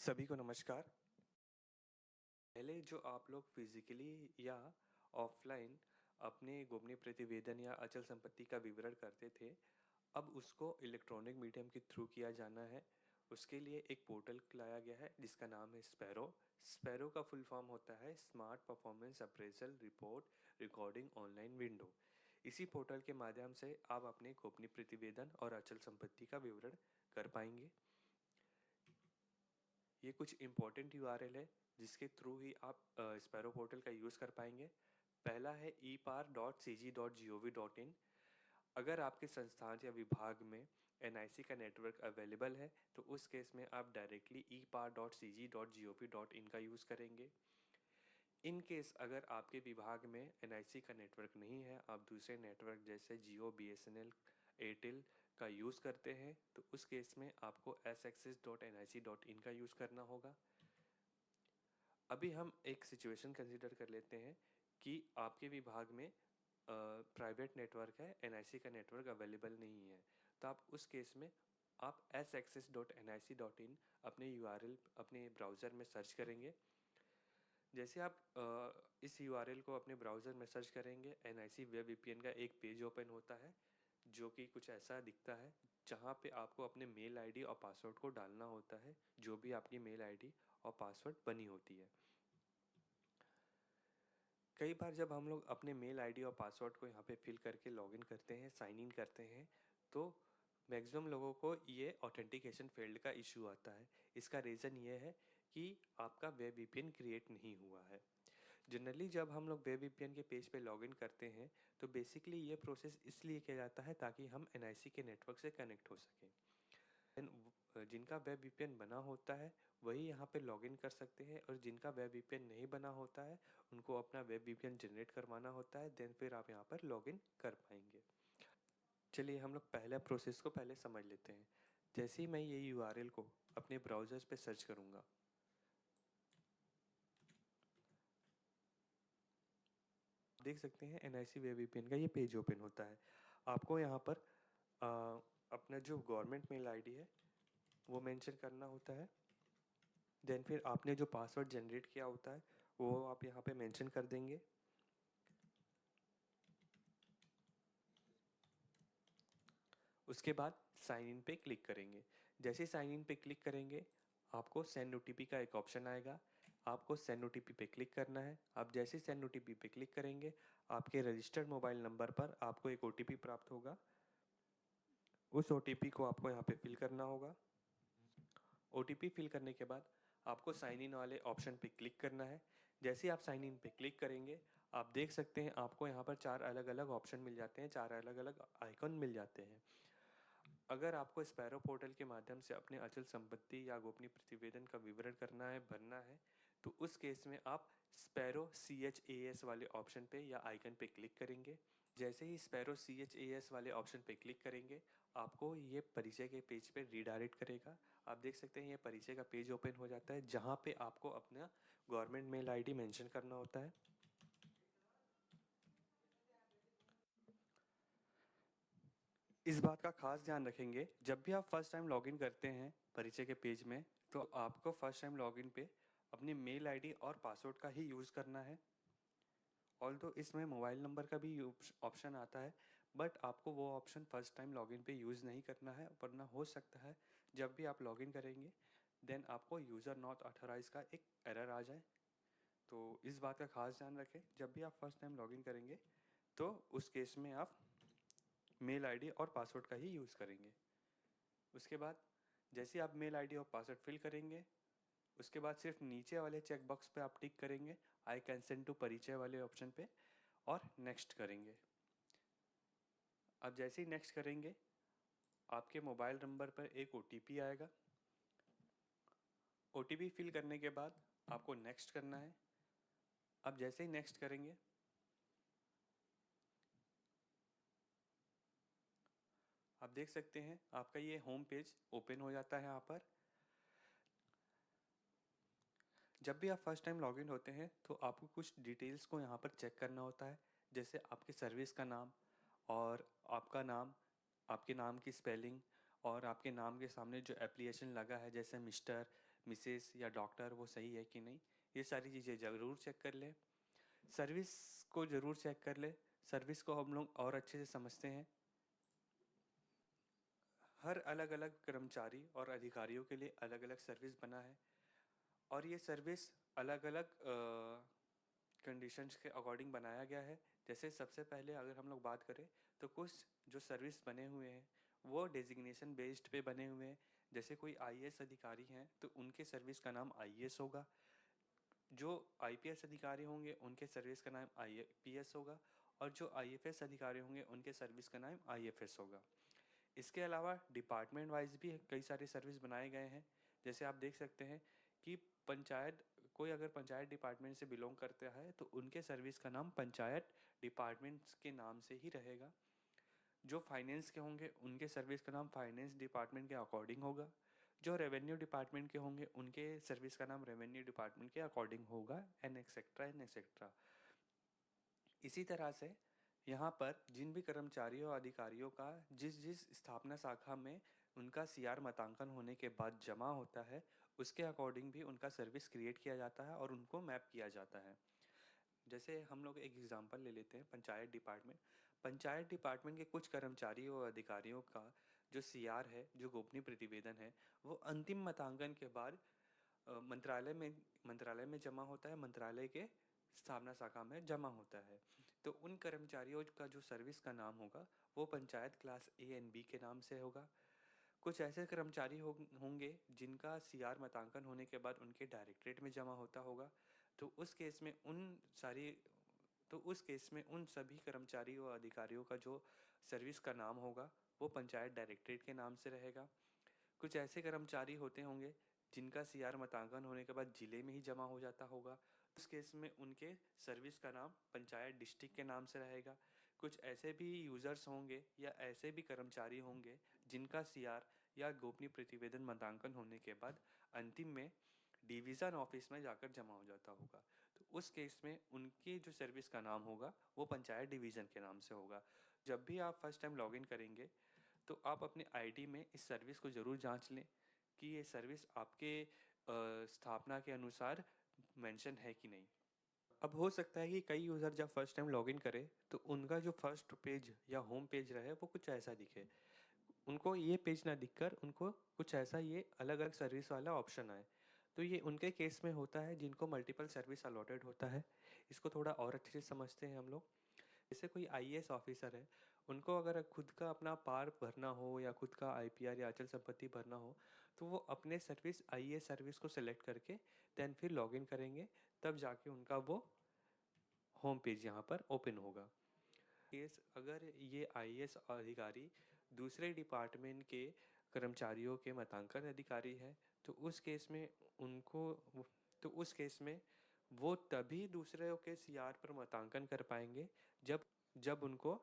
सभी को नमस्कार। पहले जो आप लोग फिज़िकली या ऑफ़लाइन अपने गोपनीय प्रतिवेदन या अचल संपत्ति का विवरण करते थे, अब उसको इलेक्ट्रॉनिक मीडियम के थ्रू किया जाना है। उसके लिए एक पोर्टल लाया गया है जिसका नाम है स्पैरो। स्पैरो का फुल फॉर्म होता है smart performance appraisal report recording online window. इसी पोर्टल के माध्यम से आप अपने गोपनीय प्रतिवेदन और अचल संपत्ति का विवरण कर पाएंगे। ये कुछ इम्पोर्टेंट यूआरएल है जिसके थ्रू ही आप स्पैरो पोर्टल का यूज़ कर पाएंगे। पहला है epar.cg.gov.in। अगर आपके संस्थान या विभाग में एनआईसी का नेटवर्क अवेलेबल है तो उस केस में आप डायरेक्टली epar.cg.gov.in का यूज़ करेंगे। इन केस अगर आपके विभाग में एनआईसी का नेटवर्क नहीं है, आप दूसरे नेटवर्क जैसे जियो, बीएसएनएल, एयरटेल का यूज़ करते हैं तो उस केस में आपको saccess.nic.in का यूज़ करना होगा। अभी हम एक सिचुएशन कंसिडर कर लेते हैं कि आपके विभाग में प्राइवेट नेटवर्क है, एनआईसी का नेटवर्क अवेलेबल नहीं है, तो आप उस केस में आप saccess.nic.in अपने यूआरएल अपने ब्राउज़र में सर्च करेंगे। जैसे आप इस यूआरएल को अपने ब्राउज़र में सर्च करेंगे, एनआईसी वेब वीपीएन का एक पेज ओपन होता है जो कि कुछ ऐसा दिखता है, जहाँ पे आपको अपने मेल आईडी और पासवर्ड को डालना होता है, जो भी आपकी मेल आईडी और पासवर्ड बनी होती है। कई बार जब हम लोग अपने मेल आईडी और पासवर्ड को यहाँ पे फिल करके लॉगिन करते हैं, साइन इन करते हैं, तो मैक्सिमम लोगों को ये ऑथेंटिकेशन फेल्ड का इशू आता है। इसका रीज़न ये है कि आपका वेब वीपीएन क्रिएट नहीं हुआ है। जनरली जब हम लोग वेब वीपीएन के पेज पे लॉगिन करते हैं तो बेसिकली ये प्रोसेस इसलिए किया जाता है ताकि हम एनआईसी के नेटवर्क से कनेक्ट हो सकें। जिनका वेब वीपीएन बना होता है वही यहाँ पे लॉगिन कर सकते हैं, और जिनका वेब वीपीएन नहीं बना होता है उनको अपना वेब वीपीएन जनरेट करवाना होता है, देन फिर आप यहाँ पर लॉगिन कर पाएंगे। चलिए हम लोग पहले प्रोसेस को पहले समझ लेते हैं। जैसे ही मैं ये यूआरएल को अपने ब्राउज़र्स पे सर्च करूँगा, देख सकते हैं एनआईसी वेब वीपीएन का ये पेज ओपन होता है। आपको यहाँ पर अपना जो गवर्नमेंट मेल आईडी है वो मेंशन करना होता है। देन फिर आपने जो पासवर्ड जनरेट किया होता है वो आप यहाँ पे मेंशन कर देंगे। उसके बाद साइन इन पे क्लिक करेंगे। जैसे साइन इन पे क्लिक करेंगे आपको सेंड ओटीपी का एक ऑप्शन आएगा। आपको सेंड ओटीपी पे क्लिक करना है। आप जैसे सेंड ओटीपी पे क्लिक करेंगे आपके रजिस्टर्ड मोबाइल नंबर पर आपको एक ओटीपी प्राप्त होगा। उस ओटीपी को आपको यहाँ पे फिल करना होगा। ओटीपी फिल करने के बाद आपको साइन इन वाले ऑप्शन पे क्लिक करना है। जैसे ही आप साइन इन पे क्लिक करेंगे आप देख सकते हैं आपको यहाँ पर 4 अलग-अलग ऑप्शन मिल जाते हैं, 4 अलग-अलग आइकन मिल जाते हैं। अगर आपको स्पैरो पोर्टल के माध्यम से अपने अचल संपत्ति या गोपनीय प्रतिवेदन का विवरण करना है, भरना है, तो उस केस में आप स्पैरो CHAS वाले ऑप्शन पे या आइकन पे क्लिक करेंगे। जैसे ही स्पैरो CHAS वाले ऑप्शन पे क्लिक करेंगे आपको ये परिचय के पेज पे रीडायरेक्ट करेगा। आप देख सकते हैं ये परिचय का पेज ओपन हो जाता है जहाँ पे आपको अपना गवर्नमेंट मेल आईडी मेंशन करना होता है। इस बात का खास ध्यान रखेंगे जब भी आप फर्स्ट टाइम लॉगिन करते हैं परिचय के पेज में, तो आपको फर्स्ट टाइम लॉगिन पे अपनी मेल आईडी और पासवर्ड का ही यूज़ करना है। ऑल्दो इसमें मोबाइल नंबर का भी ऑप्शन आता है, बट आपको वो ऑप्शन फर्स्ट टाइम लॉगिन पे यूज़ नहीं करना है, वरना हो सकता है जब भी आप लॉगिन करेंगे देन आपको यूज़र नॉट ऑथराइज का एक एरर आ जाए। तो इस बात का खास ध्यान रखें जब भी आप फर्स्ट टाइम लॉगिन करेंगे तो उस केस में आप मेल आईडी और पासवर्ड का ही यूज़ करेंगे। उसके बाद जैसे आप मेल आईडी और पासवर्ड फिल करेंगे उसके बाद सिर्फ नीचे वाले चेक बॉक्स पे आप टिक करेंगे आई कंसेंट टू परिचय वाले ऑप्शन पे और नेक्स्ट करेंगे। अब जैसे ही नेक्स्ट करेंगे आपके मोबाइल नंबर पर एक ओटीपी आएगा। ओटीपी फिल करने के बाद आपको नेक्स्ट करना है। अब जैसे ही नेक्स्ट करेंगे आप देख सकते हैं आपका ये होम पेज ओपन हो जाता है। यहाँ पर जब भी आप फर्स्ट टाइम लॉगिन होते हैं तो आपको कुछ डिटेल्स को यहाँ पर चेक करना होता है, जैसे आपके सर्विस का नाम और आपका नाम, आपके नाम की स्पेलिंग और आपके नाम के सामने जो एप्लीकेशन लगा है जैसे मिस्टर, मिसेस या डॉक्टर वो सही है कि नहीं, ये सारी चीज़ें ज़रूर चेक कर लें। सर्विस को ज़रूर चेक कर लें। सर्विस को हम लोग और अच्छे से समझते हैं। हर अलग अलग कर्मचारी और अधिकारियों के लिए अलग अलग सर्विस बना है और ये सर्विस अलग अलग कंडीशंस के अकॉर्डिंग बनाया गया है। जैसे सबसे पहले अगर हम लोग बात करें तो कुछ जो सर्विस बने हुए हैं वो डेजिग्नेशन बेस्ड पे बने हुए हैं। जैसे कोई आईएएस अधिकारी हैं तो उनके सर्विस का नाम आईएएस होगा। जो आईपीएस अधिकारी होंगे उनके सर्विस का नाम आईपीएस होगा और जो आईएफएस अधिकारी होंगे उनके सर्विस का नाम आईएफएस होगा। इसके अलावा डिपार्टमेंट वाइज भी कई सारे सर्विस बनाए गए हैं। जैसे आप देख सकते हैं कि पंचायत, कोई अगर पंचायत डिपार्टमेंट से बिलोंग करता है तो उनके सर्विस का नाम पंचायत डिपार्टमेंट्स के नाम से ही रहेगा। जो फाइनेंस के होंगे उनके सर्विस का नाम फाइनेंस डिपार्टमेंट के अकॉर्डिंग होगा। जो रेवेन्यू डिपार्टमेंट के होंगे उनके सर्विस का नाम रेवेन्यू डिपार्टमेंट के अकॉर्डिंग होगा, एंड एक्सेट्रा एंड एक्सेट्रा। इसी तरह से यहाँ पर जिन भी कर्मचारियों और अधिकारियों का जिस जिस स्थापना शाखा में उनका सीआर मतांकन होने के बाद जमा होता है उसके अकॉर्डिंग भी उनका सर्विस क्रिएट किया जाता है और उनको मैप किया जाता है। जैसे हम लोग एक एग्जांपल ले लेते हैं पंचायत डिपार्टमेंट। पंचायत डिपार्टमेंट के कुछ कर्मचारियों और अधिकारियों का जो सीआर है, जो गोपनीय प्रतिवेदन है, वो अंतिम मतांकन के बाद मंत्रालय में जमा होता है, मंत्रालय के स्थापना शाखा में जमा होता है। तो उन कर्मचारियों का जो सर्विस का नाम होगा वो panchayat class A and B के नाम से होगा। कुछ ऐसे कर्मचारी होंगे जिनका सीआर मतांकन होने के बाद उनके डायरेक्टरेट में जमा होता होगा। तो उस केस में उन सभी कर्मचारियों और अधिकारियों का जो सर्विस का नाम होगा वो पंचायत डायरेक्टरेट के नाम से रहेगा। कुछ ऐसे कर्मचारी होते होंगे जिनका सीआर मतांकन होने के बाद जिले में ही जमा हो जाता होगा। उस केस में उनके सर्विस का नाम पंचायत डिस्ट्रिक्ट के नाम से रहेगा। कुछ ऐसे भी यूज़र्स होंगे या ऐसे भी कर्मचारी होंगे जिनका सीआर या गोपनीय प्रतिवेदन मतांकन होने के बाद अंतिम में डिवीज़न ऑफिस में जाकर जमा हो जाता होगा। तो उस केस में उनकी जो सर्विस का नाम होगा वो पंचायत डिवीज़न के नाम से होगा। जब भी आप फर्स्ट टाइम लॉगिन करेंगे तो आप अपने आईडी में इस सर्विस को ज़रूर जांच लें कि ये सर्विस आपके स्थापना के अनुसार मेंशन है कि नहीं। अब हो सकता है कि कई यूज़र जब फर्स्ट टाइम लॉगिन करें तो उनका जो फर्स्ट पेज या होम पेज रहे वो कुछ ऐसा दिखे। उनको ये पेज ना दिखकर उनको कुछ ऐसा ये अलग अलग सर्विस वाला ऑप्शन आए। तो ये उनके केस में होता है जिनको मल्टीपल सर्विस अलॉटेड होता है। इसको थोड़ा और अच्छे से समझते हैं हम लोग। जैसे कोई आईएएस ऑफिसर है, उनको अगर खुद का अपना पार भरना हो या खुद का आईपीआर या अचल संपत्ति भरना हो तो वो अपने सर्विस आईएएस सर्विस को सिलेक्ट करके देन फिर लॉगिन करेंगे, तब जाके उनका वो होम पेज यहाँ पर ओपन होगा। केस अगर ये आईएएस अधिकारी दूसरे डिपार्टमेंट के कर्मचारियों के मतांकन अधिकारी है तो उस केस में उनको तो उस केस में वो तभी दूसरे के सीआर पर मतांकन कर पाएंगे जब जब उनको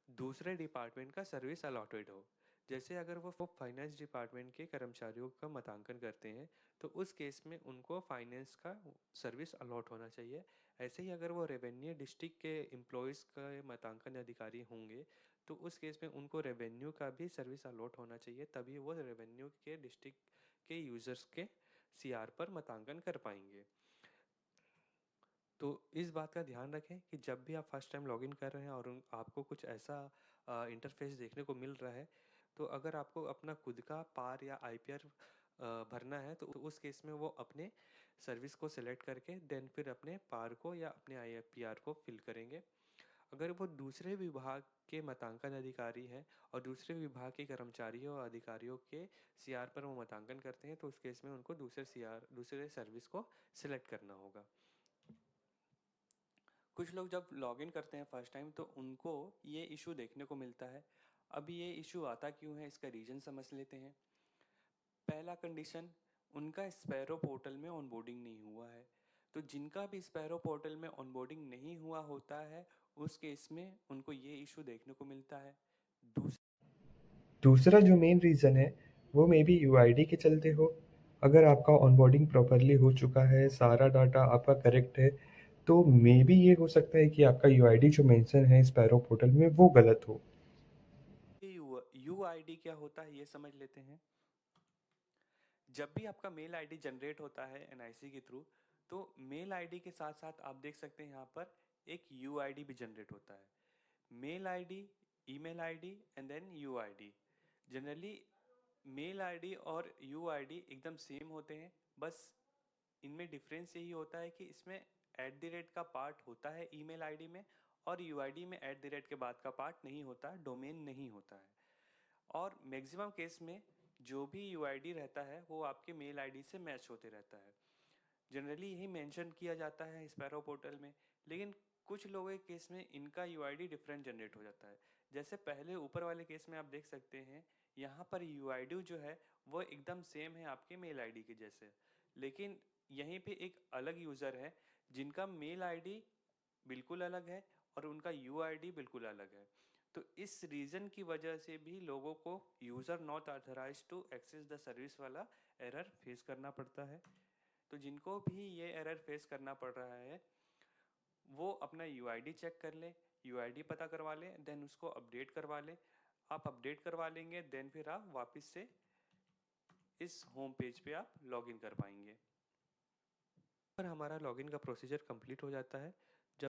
दूसरे डिपार्टमेंट का सर्विस अलॉटेड हो। जैसे अगर वो फाइनेंस डिपार्टमेंट के कर्मचारियों का मतांकन करते हैं तो उस केस में उनको फाइनेंस का सर्विस अलॉट होना चाहिए। ऐसे ही अगर वो रेवेन्यू डिस्ट्रिक्ट के एम्प्लॉयज़ का मतांकन अधिकारी होंगे तो उस केस में उनको रेवेन्यू का भी सर्विस अलॉट होना चाहिए, तभी वो रेवेन्यू के डिस्ट्रिक्ट के यूज़र्स के सीआर पर मतांकन कर पाएंगे। तो इस बात का ध्यान रखें कि जब भी आप फर्स्ट टाइम लॉगिन कर रहे हैं और आपको कुछ ऐसा इंटरफेस देखने को मिल रहा है तो अगर आपको अपना खुद का पार या आईपीआर भरना है तो उस केस में वो अपने सर्विस को सिलेक्ट करके देन फिर अपने पार को या अपने आईपीआर को फिल करेंगे। अगर वो दूसरे विभाग के मतांकन अधिकारी हैं और दूसरे विभाग के कर्मचारियों और अधिकारियों के सीआर पर वो मतांकन करते हैं तो उस केस में उनको दूसरे सर्विस को सिलेक्ट करना होगा। कुछ लोग जब लॉगिन करते हैं फर्स्ट टाइम तो उनको ये इशू देखने को मिलता है। अब ये इशू आता क्यों है इसका रीज़न समझ लेते हैं। पहला कंडीशन, उनका स्पैरो पोर्टल में ऑनबोर्डिंग नहीं हुआ है। तो जिनका भी स्पैरो पोर्टल में ऑनबोर्डिंग नहीं हुआ होता है उस केस में उनको ये इशू देखने को मिलता है। दूसरा जो मेन रीज़न है वो मे बी यूआईडी के चलते हो। अगर आपका ऑनबोर्डिंग प्रॉपरली हो चुका है, सारा डाटा आपका करेक्ट है, तो मे बी ये हो सकता है कि आपका यूआईडी जो मेंशन है स्पैरो पोर्टल में वो गलत हो। यूआईडी क्या होता है ये समझ लेते हैं। जब भी आपका मेल आईडी जनरेट होता है एनआईसी के थ्रू, तो मेल आईडी के साथ साथ आप देख सकते हैं यहाँ पर एक यूआईडी भी जनरेट होता है। Mail ID, email ID and then UID. Generally mail ID और यूआईडी एकदम सेम होते हैं, बस इनमें डिफरेंस यही होता है कि इसमें एट द रेट का पार्ट होता है ईमेल आईडी में, और यूआईडी में एट द रेट के बाद का पार्ट नहीं होता, डोमेन नहीं होता है। और मैक्सिमम केस में जो भी यूआईडी रहता है वो आपके मेल आईडी से मैच होते रहता है। जनरली यही मेंशन किया जाता है स्पैरो पोर्टल में, लेकिन कुछ लोगों के केस में इनका यूआईडी डिफरेंट जनरेट हो जाता है। जैसे पहले ऊपर वाले केस में आप देख सकते हैं, यहाँ पर यूआईडी जो है वो एकदम सेम है आपके मेल आईडी के जैसे, लेकिन यहीं पे एक अलग यूज़र है जिनका मेल आईडी बिल्कुल अलग है और उनका यूआईडी बिल्कुल अलग है। तो इस रीज़न की वजह से भी लोगों को user not authorised to access the service वाला एरर फेस करना पड़ता है। तो जिनको भी ये एरर फेस करना पड़ रहा है, वो अपना यूआईडी चेक कर लें, यूआईडी पता करवा लें, देन उसको अपडेट करवा लें। आप अपडेट करवा लेंगे देन फिर आप वापस से इस होम पेज पे आप लॉगिन कर पाएंगे। पर हमारा लॉगिन का प्रोसीजर कंप्लीट हो जाता है,